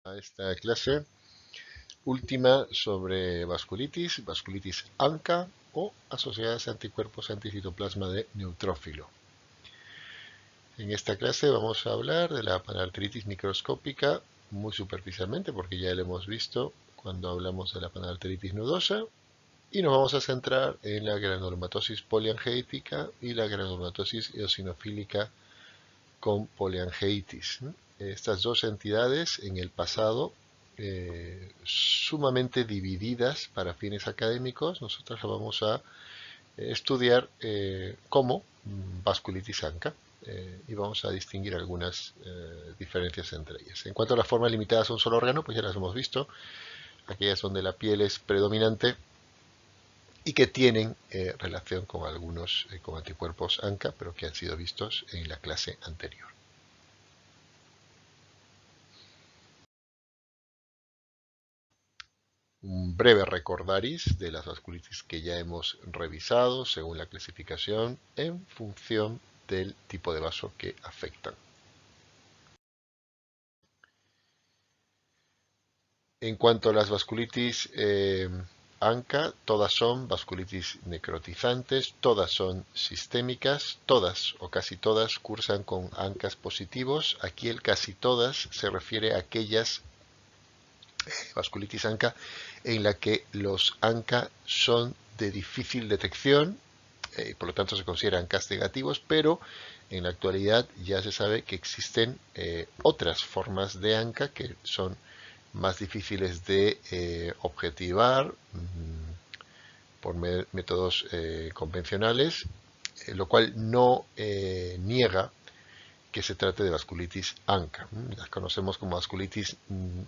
A esta clase última sobre vasculitis, vasculitis ANCA o asociadas a anticuerpos anticitoplasma de neutrófilo. En esta clase vamos a hablar de la panarteritis microscópica muy superficialmente porque ya lo hemos visto cuando hablamos de la panarteritis nudosa y nos vamos a centrar en la granulomatosis poliangética y la granulomatosis eosinofílica con poliangeitis. Estas dos entidades en el pasado sumamente divididas para fines académicos, nosotros lo vamos a estudiar como vasculitis ANCA y vamos a distinguir algunas diferencias entre ellas. En cuanto a las formas limitadas a un solo órgano, pues ya las hemos visto, aquellas donde la piel es predominante y que tienen relación con algunos con anticuerpos ANCA, pero que han sido vistos en la clase anterior. Un breve recordaris de las vasculitis que ya hemos revisado según la clasificación en función del tipo de vaso que afectan. En cuanto a las vasculitis ANCA, todas son vasculitis necrotizantes, todas son sistémicas, todas o casi todas cursan con ANCAs positivos. Aquí el casi todas se refiere a aquellas vasculitis ANCA en la que los ANCA son de difícil detección, por lo tanto se consideran ANCAs negativos, pero en la actualidad ya se sabe que existen otras formas de ANCA que son más difíciles de objetivar por métodos convencionales, lo cual no niega que se trate de vasculitis ANCA. Las conocemos como vasculitis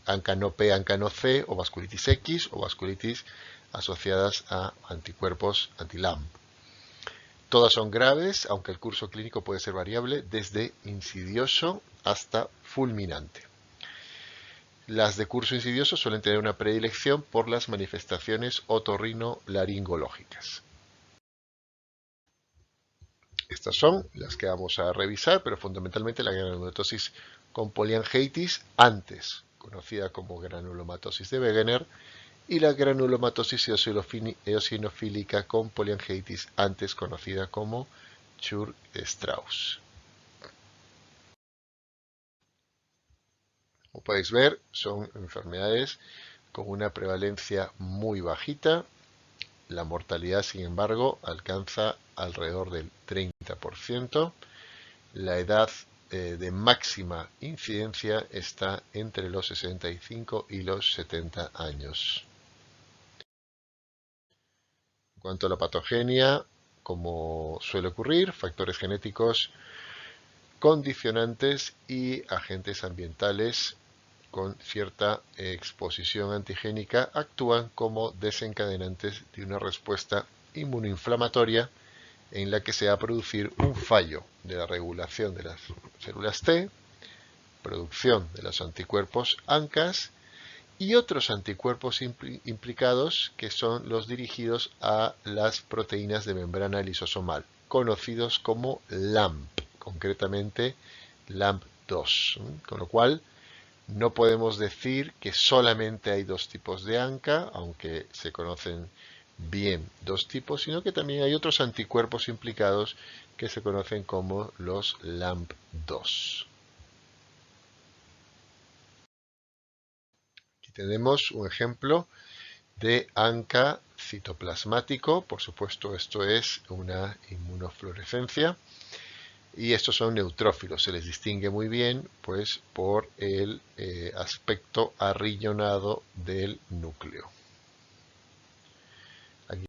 ANCA no P, ANCA no C, o vasculitis X, o vasculitis asociadas a anticuerpos anti-LAMP. Todas son graves, aunque el curso clínico puede ser variable, desde insidioso hasta fulminante. Las de curso insidioso suelen tener una predilección por las manifestaciones otorrinolaringológicas. Estas son las que vamos a revisar, pero fundamentalmente la granulomatosis con poliangeitis, antes conocida como granulomatosis de Wegener, y la granulomatosis eosinofílica con poliangeitis, antes conocida como Churg-Strauss. Como podéis ver, son enfermedades con una prevalencia muy bajita. La mortalidad, sin embargo, alcanza alrededor del 30%. La edad de máxima incidencia está entre los 65 y los 70 años. En cuanto a la patogenia, como suele ocurrir, factores genéticos, condicionantes y agentes ambientales con cierta exposición antigénica actúan como desencadenantes de una respuesta inmunoinflamatoria en la que se va a producir un fallo de la regulación de las células T, producción de los anticuerpos ANCAS y otros anticuerpos implicados que son los dirigidos a las proteínas de membrana lisosomal, conocidos como LAMP, concretamente LAMP2, con lo cual no podemos decir que solamente hay dos tipos de ANCA, aunque se conocen bien dos tipos, sino que también hay otros anticuerpos implicados que se conocen como los LAMP2. Aquí tenemos un ejemplo de ANCA citoplasmático, por supuesto esto es una inmunofluorescencia. Y estos son neutrófilos, se les distingue muy bien pues por el aspecto arrillonado del núcleo. Aquí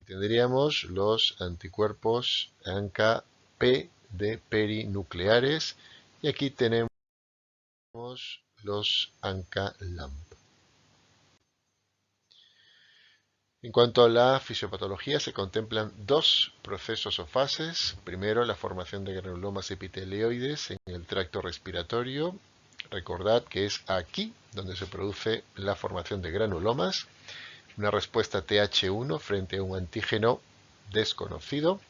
tendríamos los anticuerpos ANCA-P de perinucleares y aquí tenemos los ANCA-LAMP. En cuanto a la fisiopatología, se contemplan dos procesos o fases. Primero, la formación de granulomas epitelioides en el tracto respiratorio. Recordad que es aquí donde se produce la formación de granulomas. Una respuesta TH1 frente a un antígeno desconocido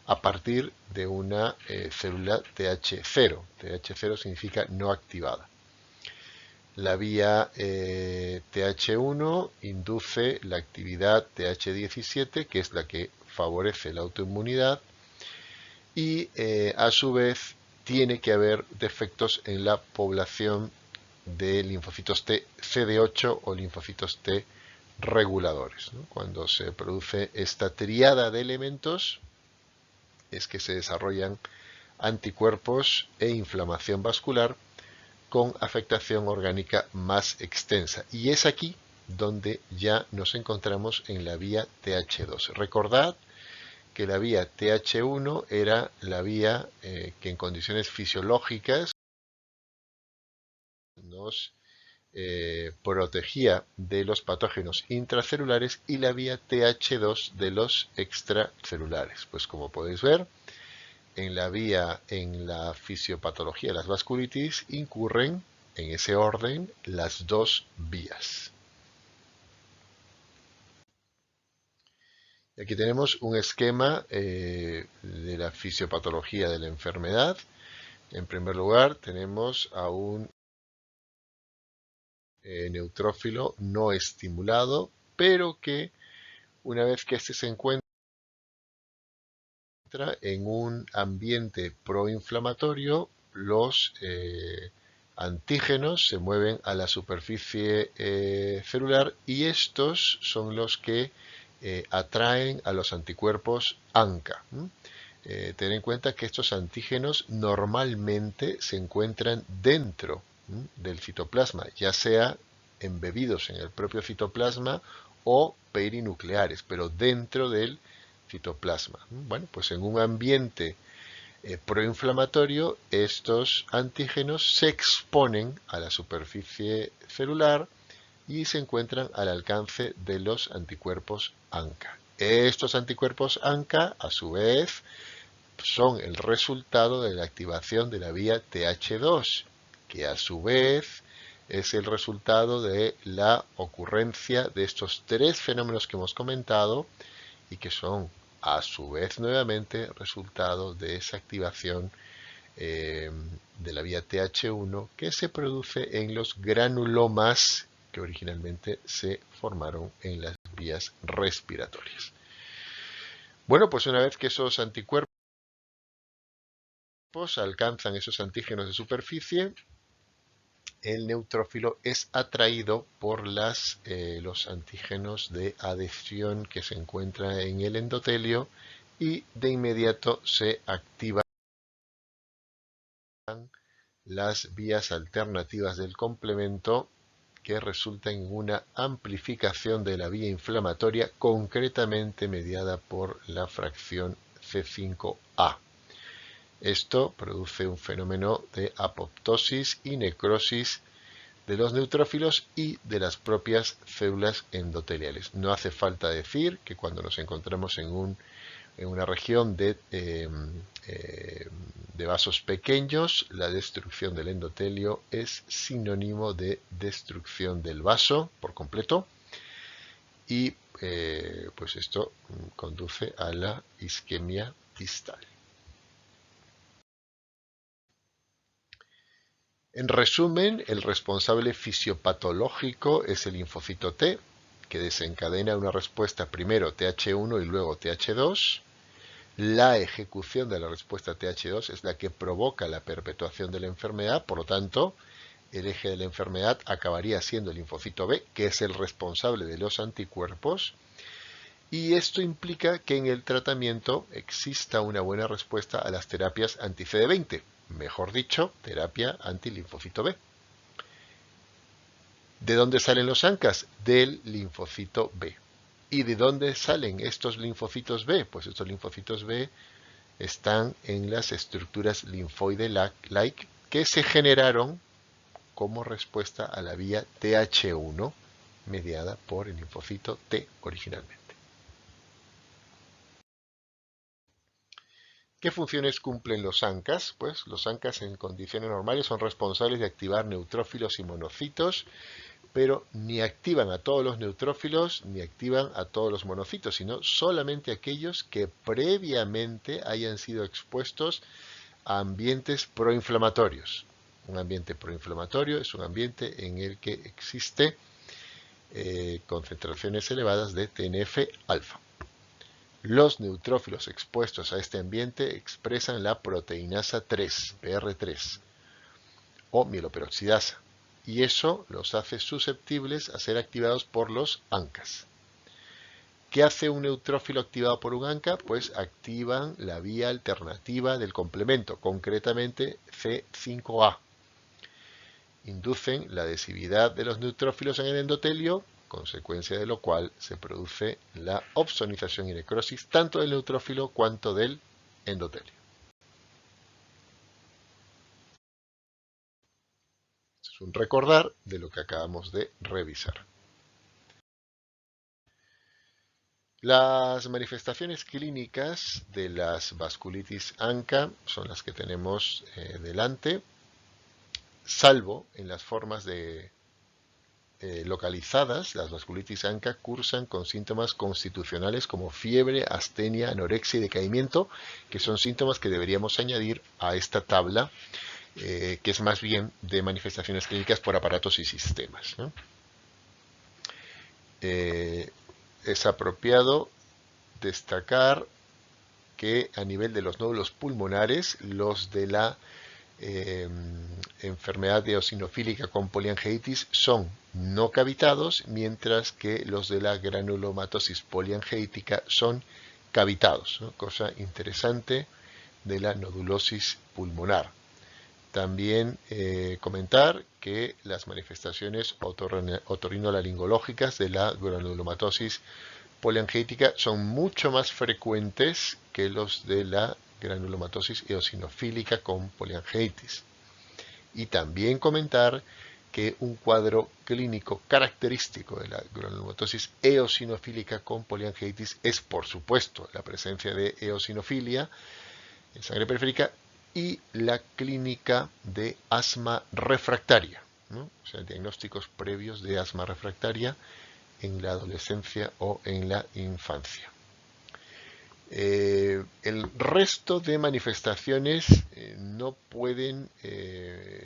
a partir de una célula TH0. TH0 significa no activada. La vía TH1 induce la actividad TH17, que es la que favorece la autoinmunidad, y a su vez tiene que haber defectos en la población de linfocitos T CD8 o linfocitos T reguladores, ¿no? Cuando se produce esta triada de elementos es que se desarrollan anticuerpos e inflamación vascular con afectación orgánica más extensa. Y es aquí donde ya nos encontramos en la vía TH2. Recordad que la vía TH1 era la vía que en condiciones fisiológicas nos protegía de los patógenos intracelulares y la vía TH2 de los extracelulares. Pues como podéis ver, en la fisiopatología de las vasculitis incurren en ese orden las dos vías. Y aquí tenemos un esquema de la fisiopatología de la enfermedad. En primer lugar, tenemos a un neutrófilo no estimulado, pero que una vez que éste se encuentra en un ambiente proinflamatorio, los antígenos se mueven a la superficie celular y estos son los que atraen a los anticuerpos ANCA. Ten en cuenta que estos antígenos normalmente se encuentran dentro del citoplasma, ya sea embebidos en el propio citoplasma o perinucleares, pero dentro del citoplasma. Bueno, pues en un ambiente proinflamatorio, estos antígenos se exponen a la superficie celular y se encuentran al alcance de los anticuerpos ANCA. Estos anticuerpos ANCA, a su vez, son el resultado de la activación de la vía TH2, que a su vez es el resultado de la ocurrencia de estos tres fenómenos que hemos comentado y que son a su vez nuevamente resultado de esa activación de la vía TH1 que se produce en los granulomas que originalmente se formaron en las vías respiratorias. Bueno, pues una vez que esos anticuerpos alcanzan esos antígenos de superficie, el neutrófilo es atraído por los antígenos de adhesión que se encuentran en el endotelio y de inmediato se activan las vías alternativas del complemento que resultan en una amplificación de la vía inflamatoria concretamente mediada por la fracción C5A. Esto produce un fenómeno de apoptosis y necrosis de los neutrófilos y de las propias células endoteliales. No hace falta decir que cuando nos encontramos en una región de vasos pequeños, la destrucción del endotelio es sinónimo de destrucción del vaso por completo y pues esto conduce a la isquemia distal. En resumen, el responsable fisiopatológico es el linfocito T, que desencadena una respuesta primero TH1 y luego TH2. La ejecución de la respuesta TH2 es la que provoca la perpetuación de la enfermedad, por lo tanto, el eje de la enfermedad acabaría siendo el linfocito B, que es el responsable de los anticuerpos, y esto implica que en el tratamiento exista una buena respuesta a las terapias anti-CD20, mejor dicho, terapia anti-linfocito B. ¿De dónde salen los ANCAs? Del linfocito B. ¿Y de dónde salen estos linfocitos B? Pues estos linfocitos B están en las estructuras linfoide-like que se generaron como respuesta a la vía TH1 mediada por el linfocito T originalmente. ¿Qué funciones cumplen los ANCAs? Pues los ANCAs en condiciones normales son responsables de activar neutrófilos y monocitos, pero ni activan a todos los neutrófilos ni activan a todos los monocitos, sino solamente aquellos que previamente hayan sido expuestos a ambientes proinflamatorios. Un ambiente proinflamatorio es un ambiente en el que existe concentraciones elevadas de TNF-alfa. Los neutrófilos expuestos a este ambiente expresan la proteinasa 3, PR3, o mieloperoxidasa, y eso los hace susceptibles a ser activados por los ANCAs. ¿Qué hace un neutrófilo activado por un ANCA? Pues activan la vía alternativa del complemento, concretamente C5A. Inducen la adhesividad de los neutrófilos en el endotelio, consecuencia de lo cual se produce la opsonización y necrosis tanto del neutrófilo cuanto del endotelio. Es un recordar de lo que acabamos de revisar. Las manifestaciones clínicas de las vasculitis ANCA son las que tenemos delante, salvo en las formas localizadas. Las vasculitis ANCA cursan con síntomas constitucionales como fiebre, astenia, anorexia y decaimiento, que son síntomas que deberíamos añadir a esta tabla, que es más bien de manifestaciones clínicas por aparatos y sistemas, ¿no? Es apropiado destacar que a nivel de los nódulos pulmonares, los de la enfermedad eosinofílica con poliangeitis son no cavitados, mientras que los de la granulomatosis poliangeitica son cavitados, ¿no? Cosa interesante de la nodulosis pulmonar. También comentar que las manifestaciones otorrinolaringológicas de la granulomatosis poliangeitica son mucho más frecuentes que los de la granulomatosis eosinofílica con poliangeitis. Y también comentar que un cuadro clínico característico de la granulomatosis eosinofílica con poliangeitis es, por supuesto, la presencia de eosinofilia en sangre periférica y la clínica de asma refractaria, ¿no? O sea, diagnósticos previos de asma refractaria en la adolescencia o en la infancia. El resto de manifestaciones no pueden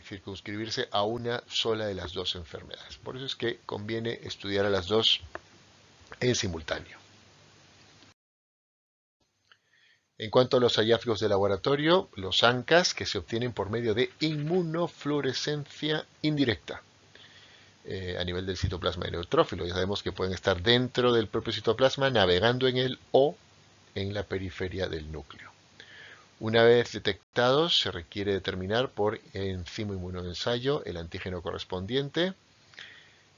circunscribirse a una sola de las dos enfermedades. Por eso es que conviene estudiar a las dos en simultáneo. En cuanto a los hallazgos de laboratorio, los ANCAs, que se obtienen por medio de inmunofluorescencia indirecta a nivel del citoplasma de neutrófilo. Ya sabemos que pueden estar dentro del propio citoplasma, navegando en él o en la periferia del núcleo. Una vez detectados, se requiere determinar por enzimo inmunoensayo el antígeno correspondiente.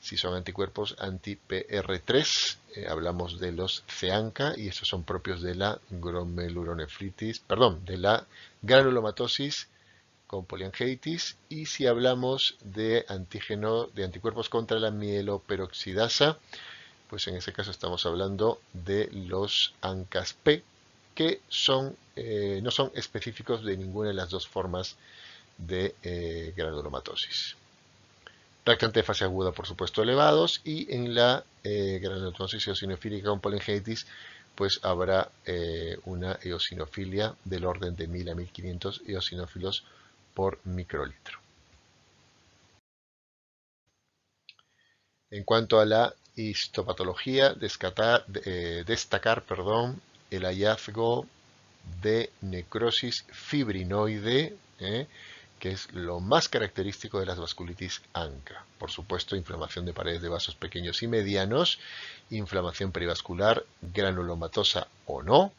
Si son anticuerpos anti-PR3, hablamos de los CANCA, y estos son propios de la glomerulonefritis, de la granulomatosis con poliangeitis. Y si hablamos de anticuerpos contra la mieloperoxidasa, pues en ese caso estamos hablando de los ANCAS-P, que no son específicos de ninguna de las dos formas de granulomatosis. Reactante de fase aguda, por supuesto, elevados, y en la granulomatosis eosinofílica con poliangeitis, pues habrá una eosinofilia del orden de 1000 a 1500 eosinófilos por microlitro. En cuanto a la histopatología, destacar el hallazgo de necrosis fibrinoide, que es lo más característico de las vasculitis ANCA. Por supuesto, inflamación de paredes de vasos pequeños y medianos, inflamación perivascular, granulomatosa o no.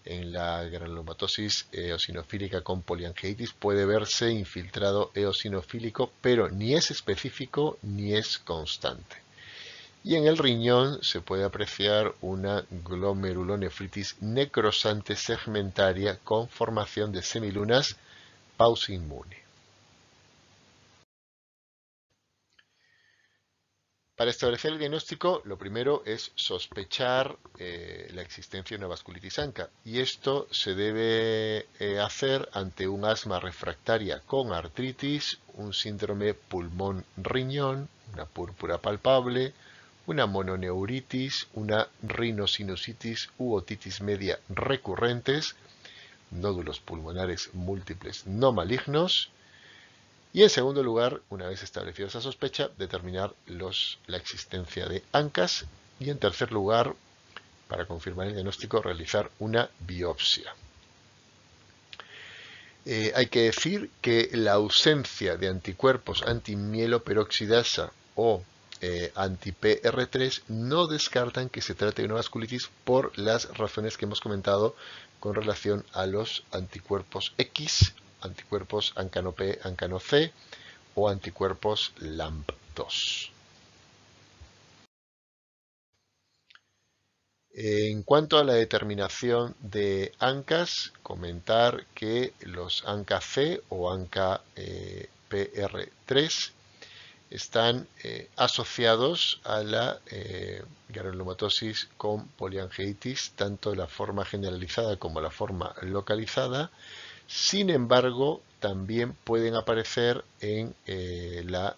En la granulomatosis eosinofílica con poliangeitis puede verse infiltrado eosinofílico, pero ni es específico ni es constante. Y en el riñón se puede apreciar una glomerulonefritis necrosante segmentaria con formación de semilunas pausinmune. Para establecer el diagnóstico, lo primero es sospechar la existencia de una vasculitis ANCA, y esto se debe hacer ante un asma refractaria con artritis, un síndrome pulmón-riñón, una púrpura palpable, una mononeuritis, una rinosinusitis u otitis media recurrentes, nódulos pulmonares múltiples no malignos, Y en segundo lugar, una vez establecida esa sospecha, determinar la existencia de ANCAS. Y en tercer lugar, para confirmar el diagnóstico, realizar una biopsia. Hay que decir que la ausencia de anticuerpos antimieloperoxidasa o anti-PR3 no descartan que se trate de una vasculitis por las razones que hemos comentado con relación a los anticuerpos X, anticuerpos ANCANO P, ANCANO C o anticuerpos LAMP2. En cuanto a la determinación de ANCAS, comentar que los ANCA-C o ANCA-PR3 están asociados a la granulomatosis con poliangiitis, tanto la forma generalizada como la forma localizada. Sin embargo, también pueden aparecer en la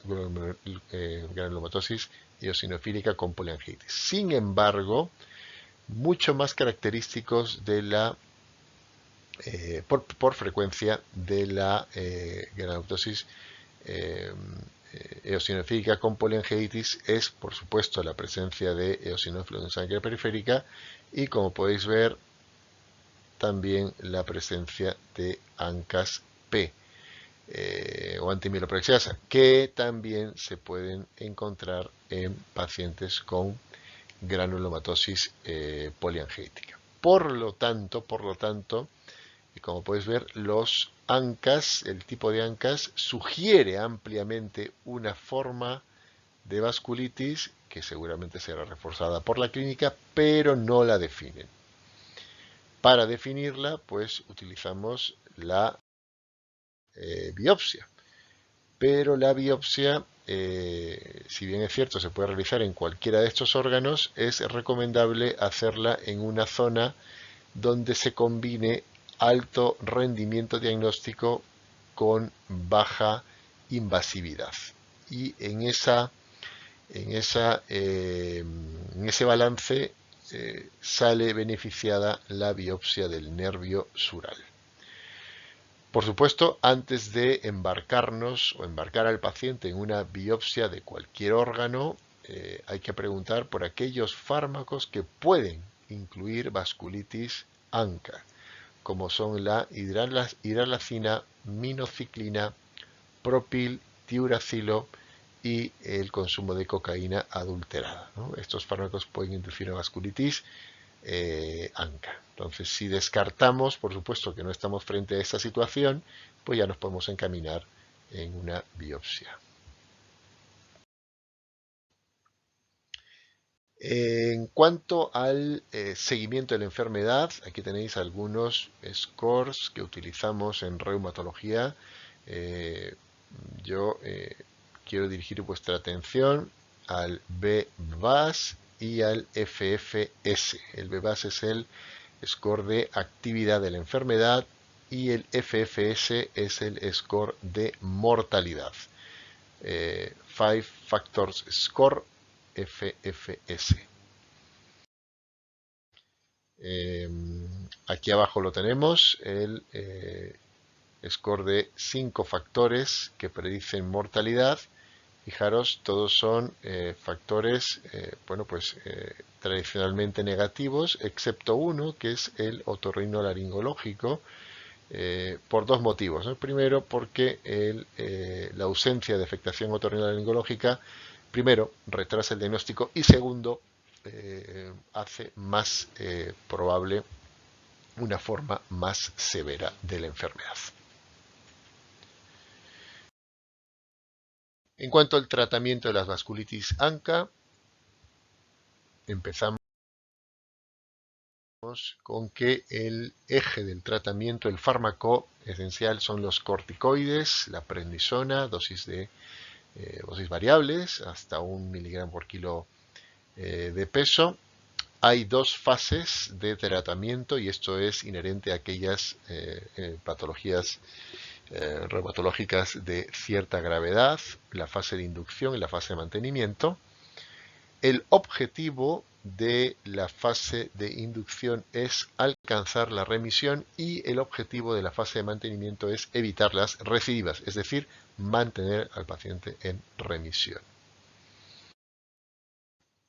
granulomatosis eosinofílica con poliangiitis. Sin embargo, mucho más característicos de la por frecuencia de la granulomatosis eosinofílica con poliangiitis es, por supuesto, la presencia de eosinófilos en sangre periférica y, como podéis ver, también la presencia de ANCAS P o antimieloperoxidasa, que también se pueden encontrar en pacientes con granulomatosis poliangítica. Por lo tanto, y como podéis ver, los ANCAS, el tipo de ANCAS, sugiere ampliamente una forma de vasculitis que seguramente será reforzada por la clínica, pero no la definen. Para definirla, pues utilizamos la biopsia. Pero la biopsia, si bien es cierto, se puede realizar en cualquiera de estos órganos, es recomendable hacerla en una zona donde se combine alto rendimiento diagnóstico con baja invasividad. Y en ese balance sale beneficiada la biopsia del nervio sural. Por supuesto, antes de embarcarnos o embarcar al paciente en una biopsia de cualquier órgano, hay que preguntar por aquellos fármacos que pueden incluir vasculitis ANCA, como son la hidralazina, minociclina, propil, tiuracilo y el consumo de cocaína adulterada, ¿no? Estos fármacos pueden inducir una vasculitis ANCA. Entonces, si descartamos, por supuesto, que no estamos frente a esta situación, pues ya nos podemos encaminar en una biopsia. En cuanto al seguimiento de la enfermedad, aquí tenéis algunos scores que utilizamos en reumatología. Yo quiero dirigir vuestra atención al BVAS y al FFS. El BVAS es el score de actividad de la enfermedad y el FFS es el score de mortalidad. Five Factors Score, FFS. Aquí abajo lo tenemos, el score de 5 factores que predicen mortalidad. Fijaros, todos son factores, tradicionalmente negativos, excepto uno, que es el otorrinolaringológico, por dos motivos, ¿no? Primero, porque la ausencia de afectación otorrinolaringológica, primero, retrasa el diagnóstico y segundo, hace más probable una forma más severa de la enfermedad. En cuanto al tratamiento de las vasculitis ANCA, empezamos con que el eje del tratamiento, el fármaco esencial, son los corticoides, la prednisona, dosis variables, hasta 1 miligramo por kilo de peso. Hay dos fases de tratamiento y esto es inherente a aquellas patologías reumatológicas de cierta gravedad, la fase de inducción y la fase de mantenimiento. El objetivo de la fase de inducción es alcanzar la remisión y el objetivo de la fase de mantenimiento es evitar las recidivas, es decir, mantener al paciente en remisión.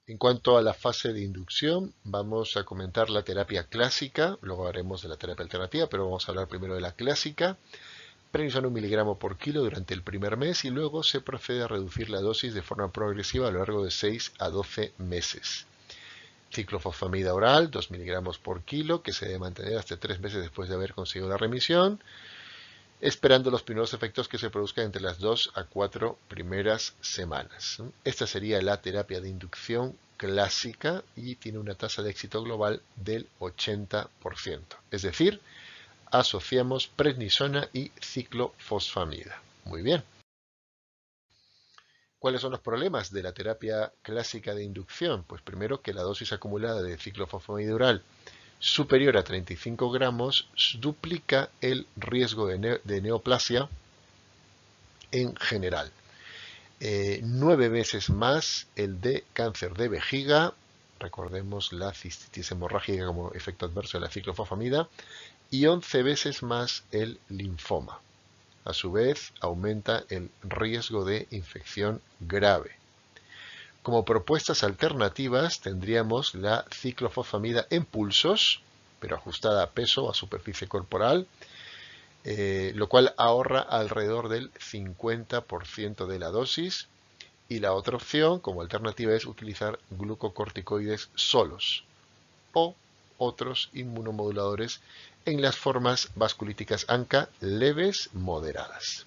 En cuanto a la fase de inducción, vamos a comentar la terapia clásica, luego haremos de la terapia alternativa, pero vamos a hablar primero de la clásica. Prednisona 1 miligramo por kilo durante el primer mes y luego se procede a reducir la dosis de forma progresiva a lo largo de 6 a 12 meses. Ciclofosfamida oral, 2 miligramos por kilo, que se debe mantener hasta 3 meses después de haber conseguido la remisión, esperando los primeros efectos que se produzcan entre las 2 a 4 primeras semanas. Esta sería la terapia de inducción clásica y tiene una tasa de éxito global del 80%. Es decir, asociamos prednisona y ciclofosfamida. Muy bien. ¿Cuáles son los problemas de la terapia clásica de inducción? Pues primero que la dosis acumulada de ciclofosfamida oral superior a 35 gramos duplica el riesgo de neoplasia en general. 9 veces más el de cáncer de vejiga, recordemos la cistitis hemorrágica como efecto adverso de la ciclofosfamida, y 11 veces más el linfoma. A su vez, aumenta el riesgo de infección grave. Como propuestas alternativas tendríamos la ciclofosfamida en pulsos, pero ajustada a peso o a superficie corporal, lo cual ahorra alrededor del 50% de la dosis. Y la otra opción, como alternativa, es utilizar glucocorticoides solos o otros inmunomoduladores en las formas vasculíticas ANCA leves moderadas.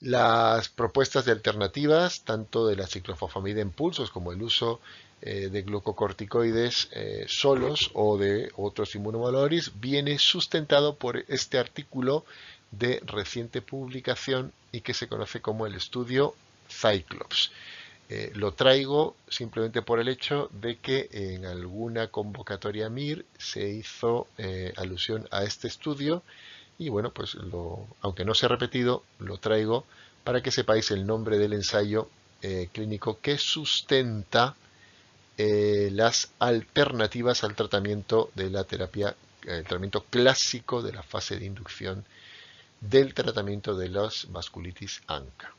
Las propuestas de alternativas, tanto de la ciclofosfamida en pulsos como el uso de glucocorticoides solos o de otros inmunomoduladores, viene sustentado por este artículo de reciente publicación y que se conoce como el estudio Cyclops. Lo traigo simplemente por el hecho de que en alguna convocatoria MIR se hizo alusión a este estudio y bueno, pues aunque no se ha repetido, lo traigo para que sepáis el nombre del ensayo clínico que sustenta las alternativas al tratamiento de la terapia, el tratamiento clásico de la fase de inducción del tratamiento de las vasculitis ANCA.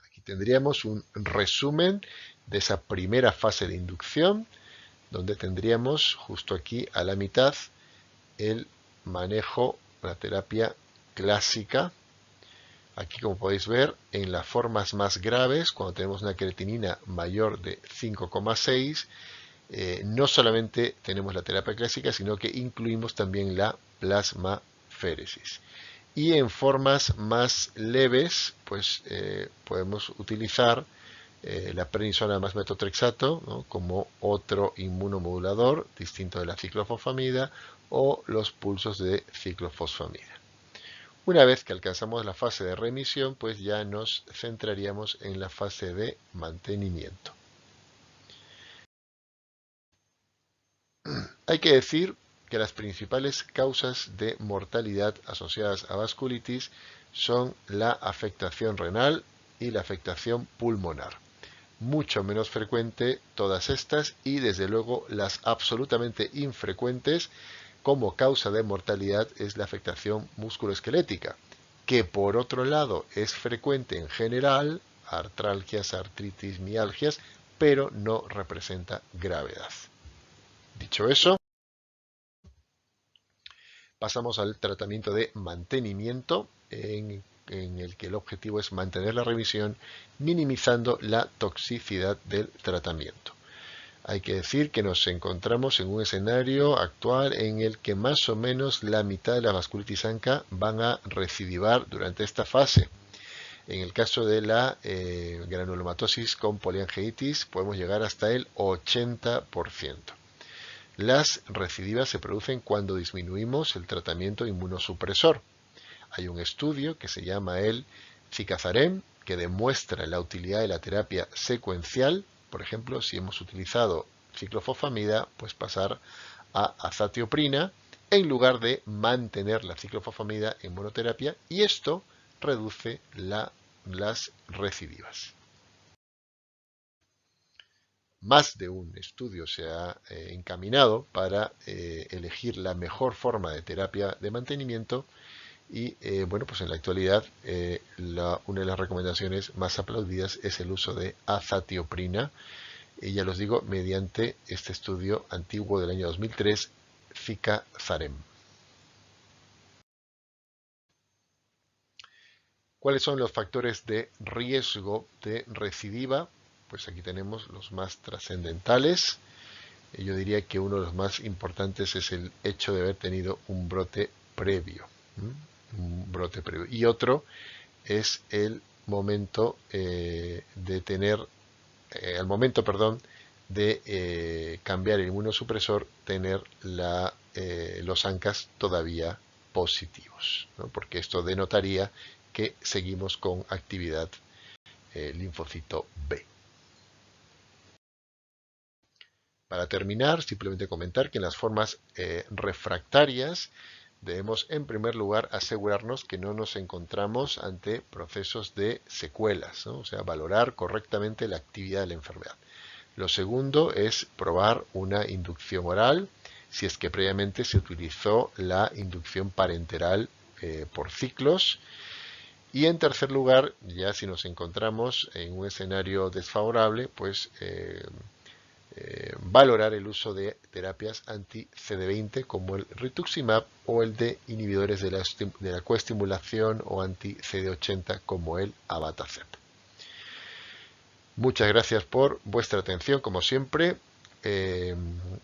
Aquí tendríamos un resumen de esa primera fase de inducción, donde tendríamos justo aquí a la mitad el manejo, la terapia clásica. Aquí, como podéis ver, en las formas más graves, cuando tenemos una creatinina mayor de 5,6, no solamente tenemos la terapia clásica, sino que incluimos también la plasmaféresis. Y en formas más leves, pues podemos utilizar la prednisona más metotrexato, ¿no?, como otro inmunomodulador distinto de la ciclofosfamida, o los pulsos de ciclofosfamida. Una vez que alcanzamos la fase de remisión, pues ya nos centraríamos en la fase de mantenimiento. Hay que decir que las principales causas de mortalidad asociadas a vasculitis son la afectación renal y la afectación pulmonar. Mucho menos frecuente todas estas y desde luego las absolutamente infrecuentes como causa de mortalidad es la afectación musculoesquelética, que por otro lado es frecuente en general, artralgias, artritis, mialgias, pero no representa gravedad. Dicho eso, pasamos al tratamiento de mantenimiento, en el que el objetivo es mantener la remisión, minimizando la toxicidad del tratamiento. Hay que decir que nos encontramos en un escenario actual en el que más o menos la mitad de la vasculitis ANCA van a recidivar durante esta fase. En el caso de la granulomatosis con poliangeitis podemos llegar hasta el 80%. Las recidivas se producen cuando disminuimos el tratamiento inmunosupresor. Hay un estudio que se llama el Cicazarem que demuestra la utilidad de la terapia secuencial. Por ejemplo, si hemos utilizado ciclofosfamida, pues pasar a azatioprina en lugar de mantener la ciclofosfamida en monoterapia, y esto reduce la las recidivas. Más de un estudio se ha encaminado para elegir la mejor forma de terapia de mantenimiento y bueno, pues en la actualidad una de las recomendaciones más aplaudidas es el uso de azatioprina, y ya los digo, mediante este estudio antiguo del año 2003, Zika-Zarem. ¿Cuáles son los factores de riesgo de recidiva? Pues aquí tenemos los más trascendentales. Yo diría que uno de los más importantes es el hecho de haber tenido un brote previo. Y otro es el momento de cambiar el inmunosupresor, tener los ANCAs todavía positivos, ¿no? Porque esto denotaría que seguimos con actividad linfocito B. Para terminar, simplemente comentar que en las formas refractarias debemos en primer lugar asegurarnos que no nos encontramos ante procesos de secuelas, ¿no? O sea, valorar correctamente la actividad de la enfermedad. Lo segundo es probar una inducción oral, si es que previamente se utilizó la inducción parenteral por ciclos. Y en tercer lugar, ya si nos encontramos en un escenario desfavorable, pues valorar el uso de terapias anti-CD20 como el rituximab o el de inhibidores de la coestimulación o anti-CD80 como el abatacept. Muchas gracias por vuestra atención, como siempre.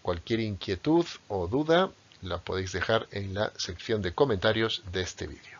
Cualquier inquietud o duda la podéis dejar en la sección de comentarios de este vídeo.